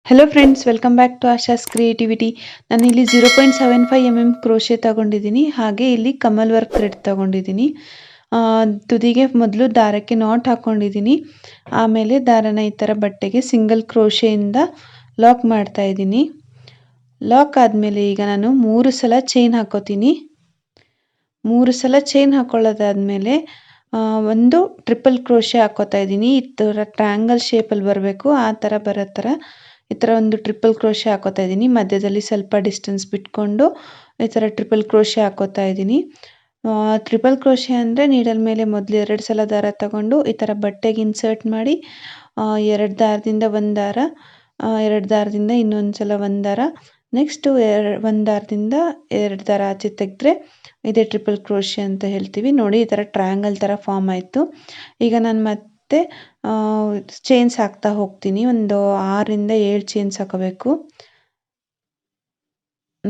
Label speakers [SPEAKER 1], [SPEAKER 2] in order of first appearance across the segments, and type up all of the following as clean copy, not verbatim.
[SPEAKER 1] Hello friends, welcome back to Asha's creativity. ನಾನು ಇಲ್ಲಿ 0.75 crochet ತಗೊಂಡಿದ್ದೀನಿ. ಹಾಗೆ ಇಲ್ಲಿ ಕಮಲ್ ವರ್ಕ್ ಥ್ರೆಡ್ ತಗೊಂಡಿದ್ದೀನಿ. ತುದಿಗೆ ಮೊದಲು ದಾರಕ್ಕೆ ನಾಟ್ ಹಾಕ್ಕೊಂಡಿದ್ದೀನಿ. ಆಮೇಲೆ ದಾರನ ಈ ಥರ ಬಟ್ಟೆಗೆ ಸಿಂಗಲ್ ಕ್ರೋಶೆಯಿಂದ ಲಾಕ್ ಮಾಡ್ತಾ ಇದ್ದೀನಿ. ಲಾಕ್ ಆದಮೇಲೆ ಈಗ ನಾನು 3 ಸಲ ಚೈನ್ ಹಾಕೋತೀನಿ. 3 ಸಲ ಚೈನ್ ಹಾಕೊಳ್ಳೋದಾದ್ಮೇಲೆ ಒಂದು ಟ್ರಿಪಲ್ ಕ್ರೋಶೆ ಹಾಕೋತಾ ಇದ್ದೀನಿ. ಈ ಥರ ಟ್ರಯಾಂಗಲ್ ಶೇಪಲ್ಲಿ ಬರಬೇಕು. ಆ ಥರ ಬರೋ ಥರ ಈ ಥರ ಒಂದು ಟ್ರಿಪಲ್ ಕ್ರೋಶೆ ಹಾಕೋತಾ ಇದ್ದೀನಿ. ಮಧ್ಯದಲ್ಲಿ ಸ್ವಲ್ಪ ಡಿಸ್ಟೆನ್ಸ್ ಬಿಟ್ಕೊಂಡು ಈ ಥರ ಟ್ರಿಪಲ್ ಕ್ರೋಶೆ ಹಾಕೋತಾ ಇದ್ದೀನಿ. ಟ್ರಿಪಲ್ ಕ್ರೋಶೆ ಅಂದರೆ ನೀಡಲ್ ಮೇಲೆ ಮೊದಲು 2 ಸಲ ದಾರ ತಗೊಂಡು ಈ ಥರ ಬಟ್ಟೆಗೆ ಇನ್ಸರ್ಟ್ ಮಾಡಿ 2 ದಾರದಿಂದ ಒಂದು ದಾರ, 2 ದಾರದಿಂದ ಇನ್ನೊಂದು ಸಲ ಒಂದು ದಾರ, ನೆಕ್ಸ್ಟು 1 ದಾರದಿಂದ 2 ದಾರ ಆಚೆ ತೆಗೆದ್ರೆ ಇದೇ ಟ್ರಿಪಲ್ ಕ್ರೋಶೆ ಅಂತ ಹೇಳ್ತೀವಿ. ನೋಡಿ, ಈ ಥರ ಟ್ರಯಾಂಗಲ್ ಥರ ಫಾರ್ಮ್ ಆಯಿತು. ಈಗ ನಾನು ಮತ್ತೆ ಚೈನ್ಸ್ ಹಾಕ್ತಾ ಹೋಗ್ತೀನಿ. ಒಂದು 6ರಿಂದ 7 ಚೈನ್ಸ್ ಹಾಕೋಬೇಕು.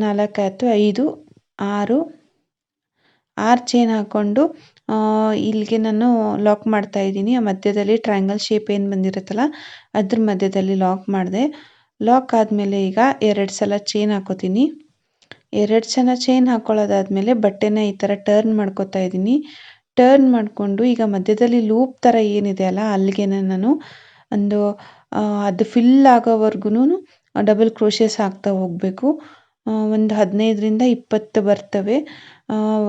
[SPEAKER 1] 4 ಆಯಿತು, 5, 6 ಚೈನ್ ಹಾಕ್ಕೊಂಡು ಇಲ್ಲಿಗೆ ನಾನು ಲಾಕ್ ಮಾಡ್ತಾ ಇದ್ದೀನಿ. ಆ ಮಧ್ಯದಲ್ಲಿ ಟ್ರಯಾಂಗಲ್ ಶೇಪ್ ಏನು ಬಂದಿರುತ್ತಲ್ಲ ಅದ್ರ ಮಧ್ಯದಲ್ಲಿ ಲಾಕ್ ಮಾಡಿದೆ. ಲಾಕ್ ಆದಮೇಲೆ ಈಗ 2 ಸಲ ಚೈನ್ ಹಾಕೋತೀನಿ. 2 ಸಲ ಚೈನ್ ಹಾಕೊಳ್ಳೋದಾದ್ಮೇಲೆ ಬಟ್ಟೆನ ಈ ಥರ ಟರ್ನ್ ಮಾಡ್ಕೋತಾ ಇದ್ದೀನಿ. ಟರ್ನ್ ಮಾಡಿಕೊಂಡು ಈಗ ಮಧ್ಯದಲ್ಲಿ ಲೂಪ್ ಥರ ಏನಿದೆ ಅಲ್ಲ ಅಲ್ಲಿಗೆ ನಾನು ಒಂದು ಅದು ಫಿಲ್ ಆಗೋವರೆಗೂ ಡಬಲ್ ಕ್ರೋಶೆಸ್ ಹಾಕ್ತಾ ಹೋಗಬೇಕು. ಒಂದು 15ರಿಂದ 20 ಬರ್ತವೆ.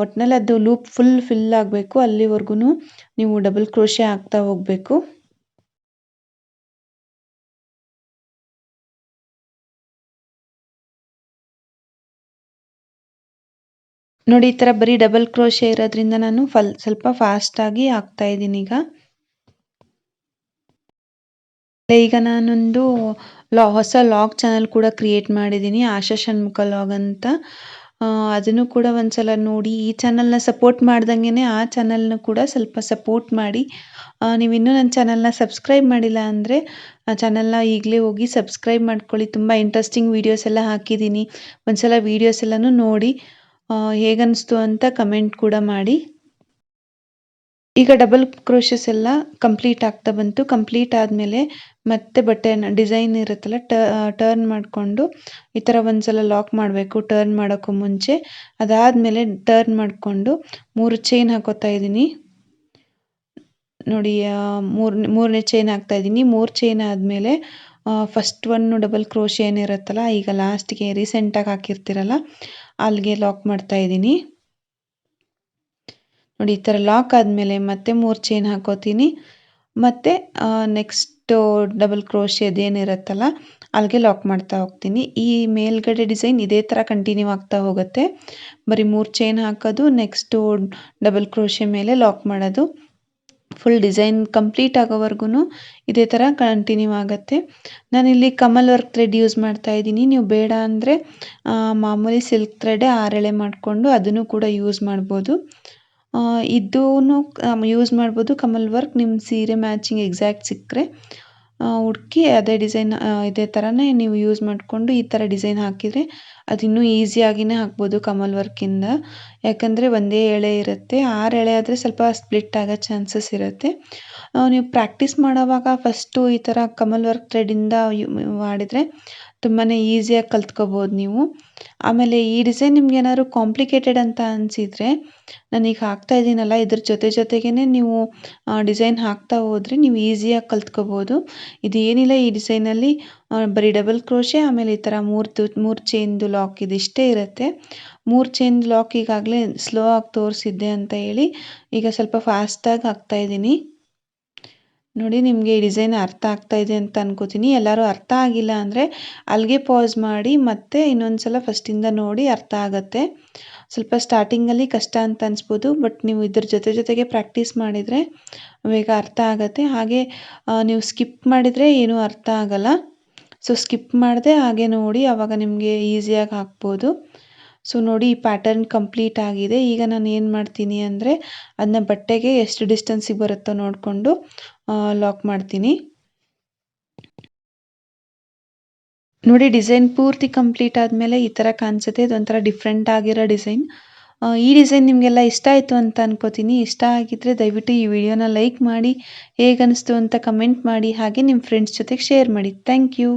[SPEAKER 1] ಒಟ್ಟಿನಲ್ಲಿ ಅದು ಲೂಪ್ ಫಿಲ್ ಆಗಬೇಕು. ಅಲ್ಲಿವರೆಗೂ ನೀವು ಡಬಲ್ ಕ್ರೋಶೆ ಹಾಕ್ತಾ ಹೋಗಬೇಕು. ನೋಡಿ, ಈ ಥರ ಬರೀ ಡಬಲ್ ಕ್ರೋಶೆ ಇರೋದ್ರಿಂದ ನಾನು ಸ್ವಲ್ಪ ಫಾಸ್ಟಾಗಿ ಹಾಕ್ತಾ ಇದ್ದೀನಿ. ಈಗ ನಾನೊಂದು ಹೊಸ ಲಾಗ್ ಚಾನಲ್ ಕೂಡ ಕ್ರಿಯೇಟ್ ಮಾಡಿದ್ದೀನಿ, ಆಶಾ ಷಣ್ಮುಖ ಲಾಗ್ ಅಂತ. ಅದನ್ನು ಕೂಡ ಒಂದ್ಸಲ ನೋಡಿ. ಈ ಚಾನಲ್ನ ಸಪೋರ್ಟ್ ಮಾಡ್ದಂಗೆ ಆ ಚಾನಲ್ನ ಕೂಡ ಸ್ವಲ್ಪ ಸಪೋರ್ಟ್ ಮಾಡಿ. ನೀವಿನ್ನೂ ನನ್ನ ಚಾನಲ್ನ ಸಬ್ಸ್ಕ್ರೈಬ್ ಮಾಡಿಲ್ಲ ಅಂದರೆ ಆ ಚಾನಲ್ನ ಈಗಲೇ ಹೋಗಿ ಸಬ್ಸ್ಕ್ರೈಬ್ ಮಾಡ್ಕೊಳ್ಳಿ. ತುಂಬ ಇಂಟ್ರೆಸ್ಟಿಂಗ್ ವೀಡಿಯೋಸ್ ಎಲ್ಲ ಹಾಕಿದ್ದೀನಿ. ಒಂದ್ಸಲ ವೀಡಿಯೋಸ್ ಎಲ್ಲನೂ ನೋಡಿ ಹೇಗನ್ನಿಸ್ತು ಅಂತ ಕಮೆಂಟ್ ಕೂಡ ಮಾಡಿ. ಈಗ ಡಬಲ್ ಕ್ರೋಶಸ್ ಎಲ್ಲ ಕಂಪ್ಲೀಟ್ ಆಗ್ತಾ ಬಂತು. ಕಂಪ್ಲೀಟ್ ಆದಮೇಲೆ ಮತ್ತೆ ಬಟ್ಟೆನ ಡಿಸೈನ್ ಇರುತ್ತಲ್ಲ ಟರ್ನ್ ಮಾಡಿಕೊಂಡು ಈ ಥರ ಒಂದ್ಸಲ ಲಾಕ್ ಮಾಡಬೇಕು ಟರ್ನ್ ಮಾಡೋಕ್ಕೂ ಮುಂಚೆ. ಅದಾದಮೇಲೆ ಟರ್ನ್ ಮಾಡಿಕೊಂಡು 3 ಚೈನ್ ಹಾಕೋತಾ ಇದ್ದೀನಿ. ನೋಡಿ, ಮೂರನೇ ಚೈನ್ ಹಾಕ್ತಾ ಇದ್ದೀನಿ. 3 ಚೈನ್ ಆದಮೇಲೆ ಫಸ್ಟ್ ಡಬಲ್ ಕ್ರೋಶೆ ಏನಿರುತ್ತಲ್ಲ ಈಗ ಲಾಸ್ಟ್ಗೆ ರೀಸೆಂಟಾಗಿ ಹಾಕಿರ್ತೀರಲ್ಲ ಅಲ್ಲಿಗೆ ಲಾಕ್ ಮಾಡ್ತಾ ಇದ್ದೀನಿ. ನೋಡಿ, ಈ ಥರ ಲಾಕ್ ಆದಮೇಲೆ ಮತ್ತೆ 3 ಚೈನ್ ಹಾಕೋತೀನಿ. ಮತ್ತು ನೆಕ್ಸ್ಟು ಡಬಲ್ ಕ್ರೋಶೆ ಅದೇನಿರುತ್ತಲ್ಲ ಅಲ್ಲಿಗೆ ಲಾಕ್ ಮಾಡ್ತಾ ಹೋಗ್ತೀನಿ. ಈ ಮೇಲ್ಗಡೆ ಡಿಸೈನ್ ಇದೇ ಥರ ಕಂಟಿನ್ಯೂ ಆಗ್ತಾ ಹೋಗುತ್ತೆ. ಬರೀ 3 ಚೈನ್ ಹಾಕೋದು, ನೆಕ್ಸ್ಟು ಡಬಲ್ ಕ್ರೋಶೆ ಮೇಲೆ ಲಾಕ್ ಮಾಡೋದು. ಫುಲ್ ಡಿಸೈನ್ ಕಂಪ್ಲೀಟ್ ಆಗೋವರೆಗೂ ಇದೇ ಥರ ಕಂಟಿನ್ಯೂ ಆಗುತ್ತೆ. ನಾನಿಲ್ಲಿ ಕಮಲ್ ವರ್ಕ್ ಥ್ರೆಡ್ ಯೂಸ್ ಮಾಡ್ತಾ ಇದ್ದೀನಿ. ನೀವು ಬೇಡ ಅಂದರೆ ಮಾಮೂಲಿ ಸಿಲ್ಕ್ ಥ್ರೆಡ್ಡೇ 6 ಎಳೆ ಮಾಡಿಕೊಂಡು ಅದನ್ನು ಕೂಡ ಯೂಸ್ ಮಾಡ್ಬೋದು. ಇದೂ ಯೂಸ್ ಮಾಡ್ಬೋದು. ಕಮಲ್ ವರ್ಕ್ ನಿಮ್ಮ ಸೀರೆ ಮ್ಯಾಚಿಂಗ್ ಎಕ್ಸಾಕ್ಟ್ ಸಿಕ್ಕರೆ ಹುಡುಕಿ ಅದೇ ಡಿಸೈನ್ ಇದೇ ಥರನೇ ನೀವು ಯೂಸ್ ಮಾಡಿಕೊಂಡು ಈ ಥರ ಡಿಸೈನ್ ಹಾಕಿದರೆ ಅದು ಇನ್ನೂ ಈಸಿಯಾಗಿಯೇ ಹಾಕ್ಬೋದು ಕಮಲ್ ವರ್ಕಿಂದ. ಯಾಕಂದರೆ ಒಂದೇ ಎಳೆ ಇರುತ್ತೆ. 6 ಎಳೆ ಆದರೆ ಸ್ವಲ್ಪ ಸ್ಪ್ಲಿಟ್ ಆಗೋ ಚಾನ್ಸಸ್ ಇರುತ್ತೆ. ನೀವು ಪ್ರಾಕ್ಟೀಸ್ ಮಾಡೋವಾಗ ಫಸ್ಟು ಈ ಥರ ಕಮಲ್ ವರ್ಕ್ ಥ್ರೆಡ್ಡಿಂದ ಮಾಡಿದರೆ ತುಂಬಾ ಈಸಿಯಾಗಿ ಕಲ್ತ್ಕೋಬೋದು ನೀವು. ಆಮೇಲೆ ಈ ಡಿಸೈನ್ ನಿಮ್ಗೆ ಏನಾದ್ರು ಕಾಂಪ್ಲಿಕೇಟೆಡ್ ಅಂತ ಅನಿಸಿದರೆ ನಾನೀಗ ಹಾಕ್ತಾ ಇದ್ದೀನಲ್ಲ ಇದ್ರ ಜೊತೆಗೇ ನೀವು ಡಿಸೈನ್ ಹಾಕ್ತಾ ಹೋದರೆ ನೀವು ಈಸಿಯಾಗಿ ಕಲ್ತ್ಕೋಬೋದು. ಇದೇನಿಲ್ಲ, ಈ ಡಿಸೈನಲ್ಲಿ ಬರೀ ಡಬಲ್ ಕ್ರೋಶೆ ಆಮೇಲೆ ಈ ಥರ 3 ಚೈನ್ದು ಲಾಕ್ ಇದಿಷ್ಟೇ ಇರುತ್ತೆ. 3 ಚೈನ್ ಲಾಕ್ ಈಗಾಗಲೇ ಸ್ಲೋ ಆಗಿ ತೋರಿಸಿದ್ದೆ ಅಂತ ಹೇಳಿ ಈಗ ಸ್ವಲ್ಪ ಫಾಸ್ಟಾಗಿ ಹಾಕ್ತಾಯಿದ್ದೀನಿ. ನೋಡಿ, ನಿಮಗೆ ಈ ಡಿಸೈನ್ ಅರ್ಥ ಆಗ್ತಾ ಇದೆ ಅಂತ ಅನ್ಕೋತೀನಿ. ಎಲ್ಲರೂ ಅರ್ಥ ಆಗಿಲ್ಲ ಅಂದರೆ ಅಲ್ಲಿಗೆ ಪಾಸ್ ಮಾಡಿ ಮತ್ತೆ ಇನ್ನೊಂದು ಸಲ ಫಸ್ಟಿಂದ ನೋಡಿ ಅರ್ಥ ಆಗುತ್ತೆ. ಸ್ವಲ್ಪ ಸ್ಟಾರ್ಟಿಂಗಲ್ಲಿ ಕಷ್ಟ ಅಂತ ಅನಿಸ್ಬೋದು, ಬಟ್ ನೀವು ಇದ್ರ ಜೊತೆಗೆ ಪ್ರಾಕ್ಟೀಸ್ ಮಾಡಿದರೆ ಬೇಗ ಅರ್ಥ ಆಗುತ್ತೆ. ಹಾಗೆ ನೀವು ಸ್ಕಿಪ್ ಮಾಡಿದರೆ ಏನೂ ಅರ್ಥ ಆಗಲ್ಲ. ಸೊ ಸ್ಕಿಪ್ ಮಾಡದೆ ಹಾಗೆ ನೋಡಿ, ಆವಾಗ ನಿಮಗೆ ಈಸಿಯಾಗಿ ಹಾಕ್ಬೋದು. ಸೊ ನೋಡಿ, ಈ ಪ್ಯಾಟರ್ನ್ ಕಂಪ್ಲೀಟ್ ಆಗಿದೆ. ಈಗ ನಾನು ಏನು ಮಾಡ್ತೀನಿ ಅಂದರೆ ಅದನ್ನ ಬಟ್ಟೆಗೆ ಎಷ್ಟು ಡಿಸ್ಟೆನ್ಸಿಗೆ ಬರುತ್ತೋ ನೋಡಿಕೊಂಡು ಲಾಕ್ ಮಾಡ್ತೀನಿ. ನೋಡಿ, ಡಿಸೈನ್ ಪೂರ್ತಿ ಕಂಪ್ಲೀಟ್ ಆದಮೇಲೆ ಈ ಥರ ಕಾಣಿಸುತ್ತೆ. ಇದೊಂಥರ ಡಿಫ್ರೆಂಟ್ ಆಗಿರೋ ಡಿಸೈನ್. ಈ ಡಿಸೈನ್ ನಿಮಗೆಲ್ಲ ಇಷ್ಟ ಆಯಿತು ಅಂತ ಅನ್ಕೋತೀನಿ. ಇಷ್ಟ ಆಗಿದ್ದರೆ ದಯವಿಟ್ಟು ಈ ವಿಡಿಯೋನ ಲೈಕ್ ಮಾಡಿ, ಹೇಗನ್ನಿಸ್ತು ಅಂತ ಕಮೆಂಟ್ ಮಾಡಿ, ಹಾಗೆ ನಿಮ್ಮ ಫ್ರೆಂಡ್ಸ್ ಜೊತೆಗೆ ಶೇರ್ ಮಾಡಿ. Thank you.